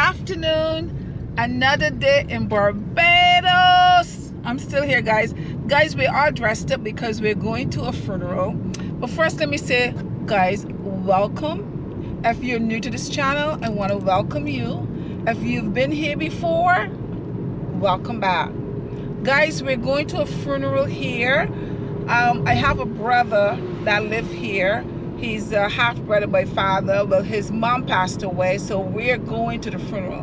afternoon, another day in Barbados. I'm still here, guys. We're all dressed up because we're going to a funeral. But first, let me say, guys, welcome. If you're new to this channel, I want to welcome you. If you've been here before, welcome back. Guys, we're going to a funeral here. I have a brother that lives here. He's a half brother by father. Well, his mom passed away, so we're going to the funeral.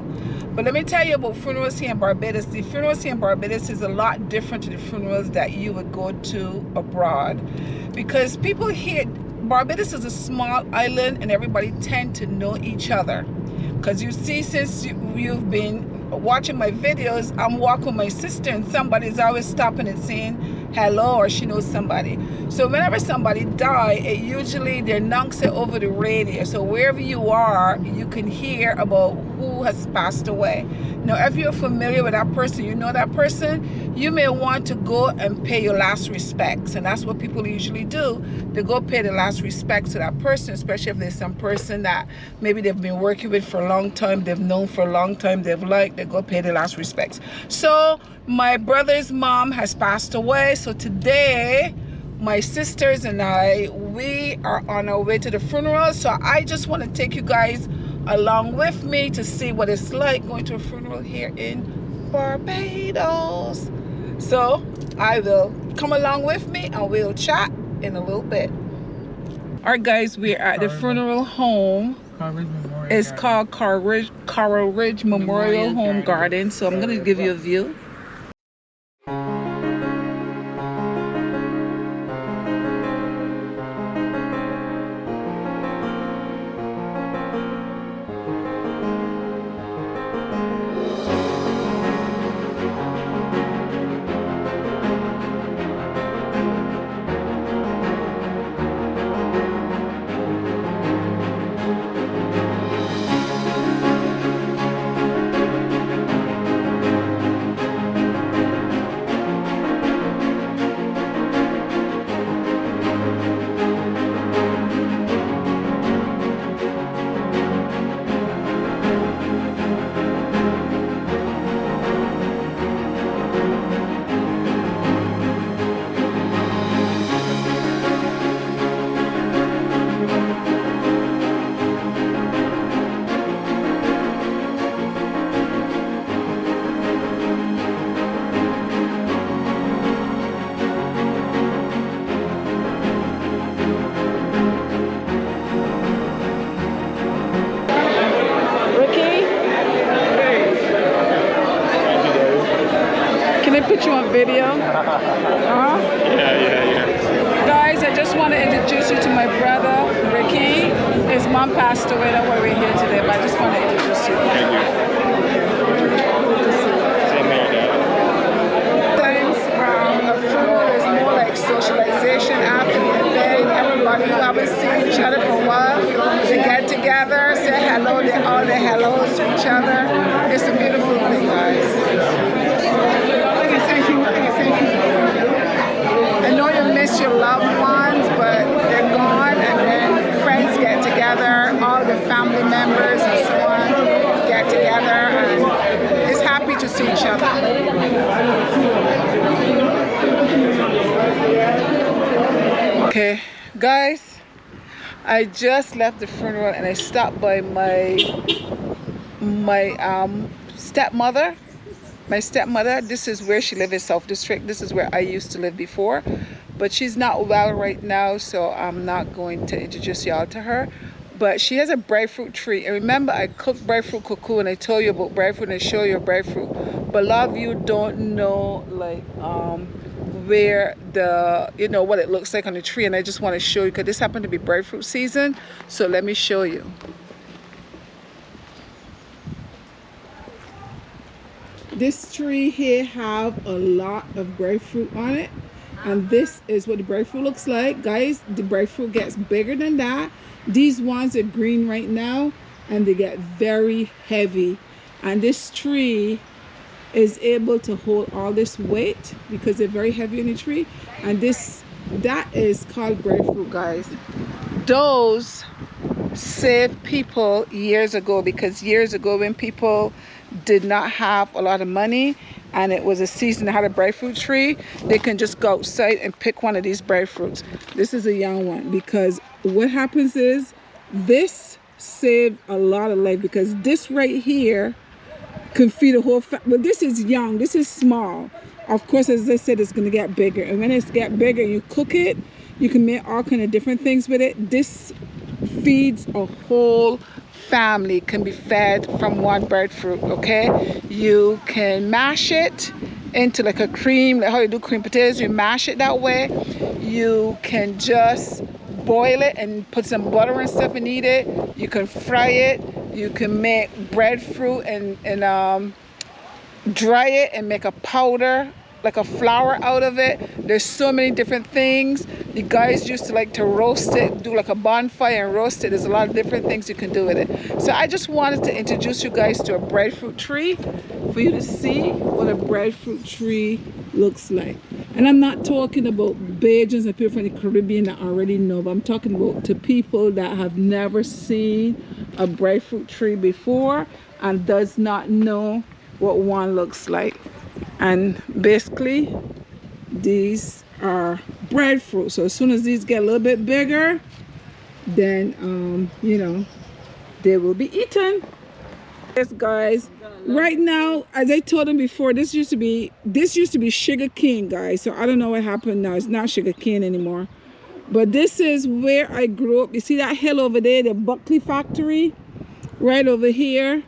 But let me tell you about funerals here in Barbados. The funerals here in Barbados is a lot different to the funerals that you would go to abroad, because people here, Barbados is a small island and everybody tend to know each other. Because you see, since you've been watching my videos, I'm walking with my sister and somebody's always stopping and saying hello, or she knows somebody. So whenever somebody dies, it usually they announce it over the radio, so wherever you are you can hear about who has passed away. Now if you're familiar with that person, you know that person, you may want to go and pay your last respects, and that's what people usually do. They go pay the last respects to that person, especially if there's some person that maybe they've been working with for a long time, they've known for a long time, they've liked, they go pay the last respects. So my brother's mom has passed away, so today my sisters and I, we are on our way to the funeral. So I just want to take you guys along with me to see what it's like going to a funeral here in Barbados. So I will come along with me and we'll chat in a little bit. Alright guys, we're at the funeral home. It's called Coral Ridge Memorial Home Garden. So I'm going to give you a view. Put you on video. Yeah. Guys, I just want to introduce you to my brother, Ricky. His mom passed away, that's why we're here today, but I just want to introduce you. Thank you. Same here, Dad. Sometimes a funeral is more like socialization after the event. Everybody who haven't seen each other for a while, they get together, say hello, they all their hellos to each other. It's a beautiful thing, guys. I know you miss your loved ones, but they're gone, and then friends get together, all the family members and so on get together, and it's happy to see each other. Okay, guys, I just left the funeral and I stopped by my stepmother. My stepmother, this is where she lives in South District. This is where I used to live before, but she's not well right now, so I'm not going to introduce y'all to her. But she has a breadfruit tree, and remember I cooked breadfruit cuckoo and I told you about breadfruit and I show you breadfruit, but a lot of you don't know like where the, you know, what it looks like on the tree, and I just want to show you because this happened to be breadfruit season, so let me show you. This tree here have a lot of breadfruit on it, and this is what the breadfruit looks like. Guys, the breadfruit gets bigger than that. These ones are green right now and they get very heavy, and this tree is able to hold all this weight because they're very heavy in the tree. And that is called breadfruit, guys. Those saved people years ago, because years ago when people did not have a lot of money and it was a season they had a breadfruit tree, they can just go outside and pick one of these breadfruits. This is a young one, because what happens is this saved a lot of life, because this right here can feed a whole well, this is young, this is small. Of course, as I said, it's going to get bigger, and when it's get bigger, you cook it, you can make all kind of different things with it. This feeds a whole family, can be fed from one breadfruit. Okay, you can mash it into like a cream, like how you do cream potatoes. You mash it that way. You can just boil it and put some butter and stuff and eat it. You can fry it. You can make breadfruit and dry it and make a powder, like a flour out of it. There's so many different things. The guys used to like to roast it, do like a bonfire and roast it. There's a lot of different things you can do with it. So I just wanted to introduce you guys to a breadfruit tree for you to see what a breadfruit tree looks like. And I'm not talking about Bajans and people from the Caribbean that already know, but I'm talking about to people that have never seen a breadfruit tree before and does not know what one looks like. And basically these are breadfruit, so as soon as these get a little bit bigger, then you know, they will be eaten. Yes guys, right now, as I told them before, this used to be sugar cane, guys. So I don't know what happened now. It's not sugar cane anymore, but this is where I grew up. You see that hill over there, the Buckley factory right over here.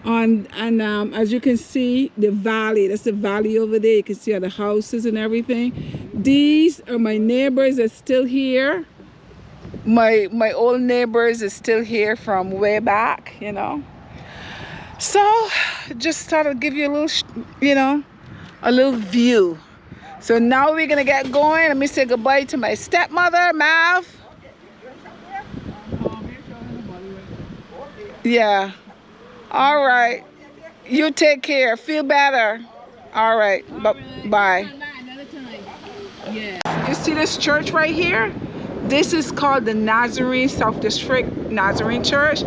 And as you can see, the valley, that's the valley over there. You can see all the houses and everything. These are my neighbors that's still here. My old neighbors is still here from way back, you know. So just thought I'd give you a little, you know, a little view. So now we're gonna get going. Let me say goodbye to my stepmother, Mav. Yeah. All right, you take care, feel better. All right, bye. You see this church right here? This is called the Nazarene South District Nazarene Church.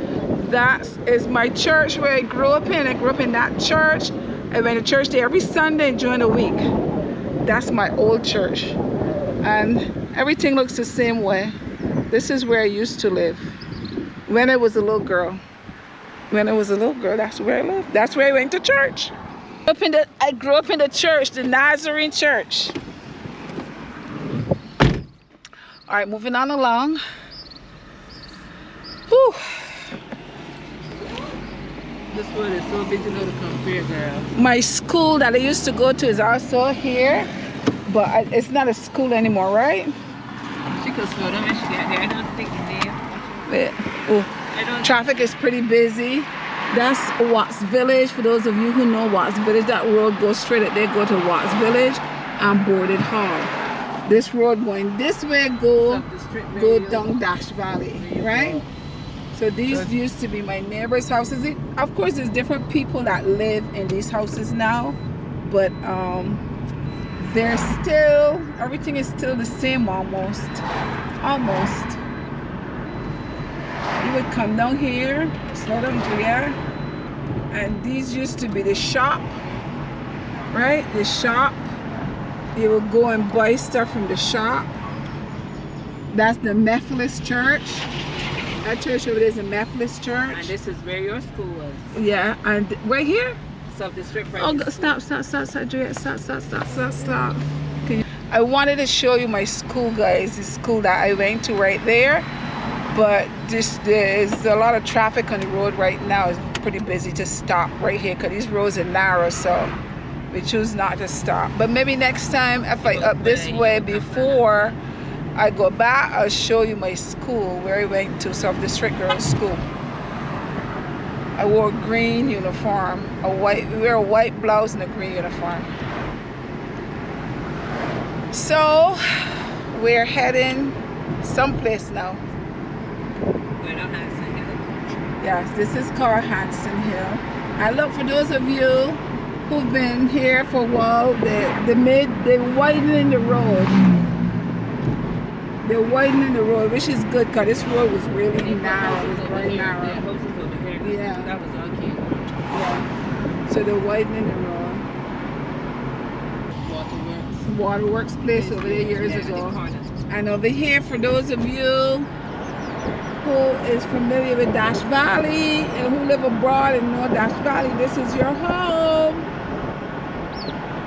That is my church where I grew up in. I grew up in that church. I went to church there every Sunday during the week. That's my old church, and everything looks the same way. This is where I used to live when I was a little girl. When I was a little girl, that's where I lived. That's where I went to church. I grew up in the church, the Nazarene Church. All right, moving on along. Whew. This one is so busy now to compare, girl. My school that I used to go to is also here, but it's not a school anymore, right? She could slow down when she get there. I don't think the name. Traffic is pretty busy. That's Watts Village. For those of you who know Watts Village, that road goes straight up there, go to Watts Village and Boarded Hall. This road going this way go down Dash Valley, right? So these used to be my neighbors' houses. Of course, there's different people that live in these houses now, but they're still, everything is still the same almost. You would come down here, slow down here, and these used to be the shop, right? The shop. You would go and buy stuff from the shop. That's the Methodist church. That church over there is a Methodist church. And this is where your school was. Yeah, and right here. South District. Oh, stop. I wanted to show you my school, guys. The school that I went to right there. But there's a lot of traffic on the road right now. It's pretty busy to stop right here because these roads are narrow, so we choose not to stop. But maybe next time if I up this way before I go back, I'll show you my school where I went to, South District Girls School. I wore a green uniform, we wear a white blouse and a green uniform. So we're heading someplace now. Yes, this is called Hanson Hill. And look, for those of you who've been here for a while, they're widening the road. They're widening the road, which is good because this road was really narrow. It was very narrow. Yeah. That was our kid. Yeah. So they're widening the road. Waterworks place over there years ago. And over here, for those of you who is familiar with Dash Valley and who live abroad and know Dash Valley, this is your home.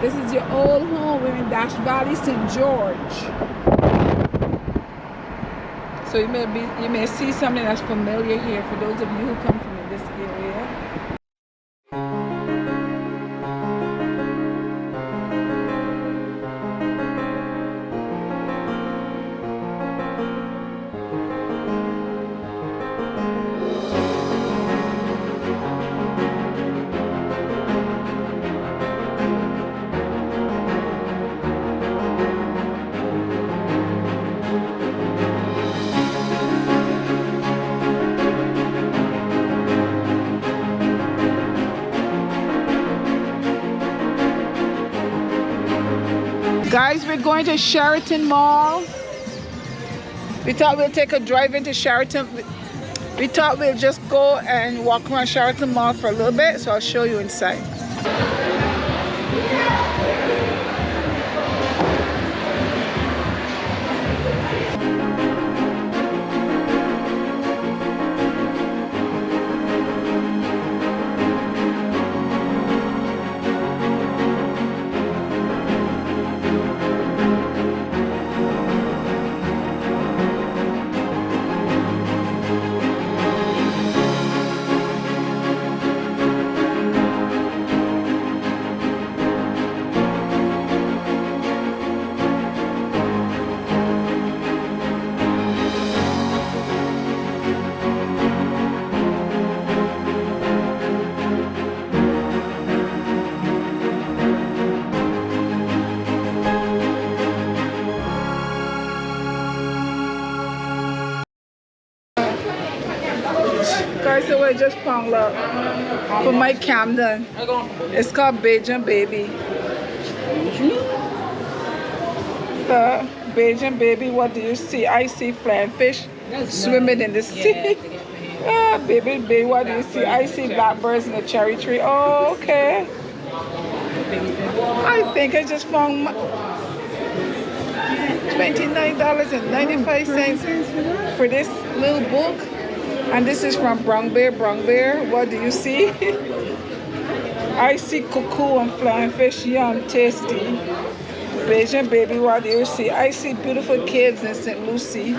This is your old home. We're in Dash Valley, St. George. So you may see something that's familiar here for those of you who come from this area. Guys, we're going to Sheraton Mall. We thought we'll take a drive into Sheraton. We thought we'll just go and walk around Sheraton Mall for a little bit, so I'll show you inside. Guys, so I just found love for my Camden. It's called Bajan Baby. Bajan Baby, what do you see? I see flying fish swimming in the sea. Ah, baby, what do you see? I see blackbirds in the cherry tree. Oh, okay. I think I just found $29.95 for this little book. And this is from Brown Bear. What do you see? I see cuckoo and flying fish. Yum, tasty. Bajan Baby, what do you see? I see beautiful kids in St. Lucie.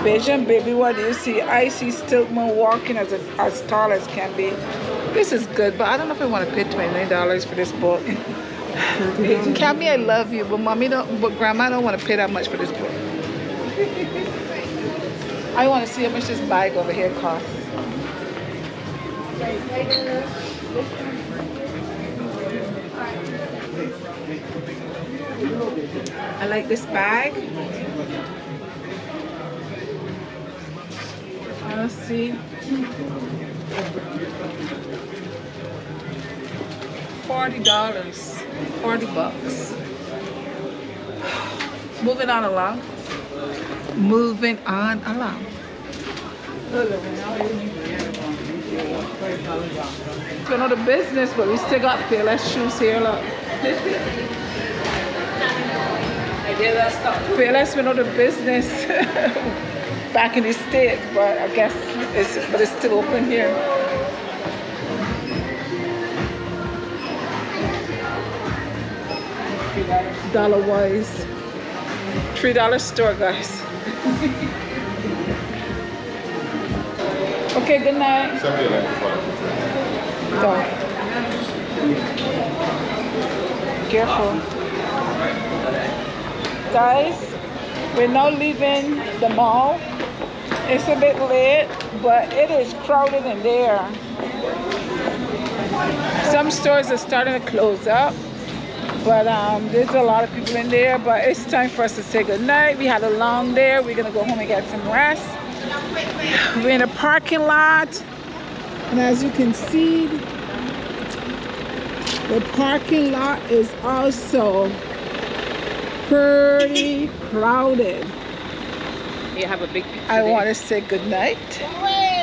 Bajan Baby, what do you see? I see Stiltman walking as tall as can be. This is good, but I don't know if I want to pay $29 for this book. Cammy, I love you, but Grandma don't want to pay that much for this book. I want to see how much this bag over here costs. I like this bag. Let's see. $40. 40 bucks. Moving on along. Moving on along. We know the business, but we still got Payless shoes here. Look. Payless, we know the business back in the States, but I guess it's still open here. Dollar Wise. $3 store, guys. Okay, good night. Go. Careful. Guys, we're now leaving the mall. It's a bit late, but it is crowded in there. Some stores are starting to close up. But there's a lot of people in there, but it's time for us to say good night. We had a long day. We're gonna go home and get some rest. We're in a parking lot, and as you can see, the parking lot is also pretty crowded. You have a big picture I there. want to say good night.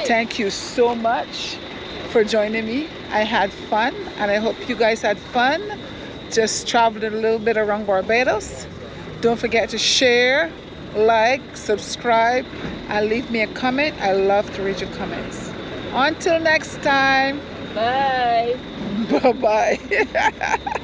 Thank you so much for joining me. I had fun, and I hope you guys had fun. Just traveling a little bit around Barbados. Don't forget to share, like, subscribe, and leave me a comment. I love to read your comments. Until next time. Bye. Bye-bye.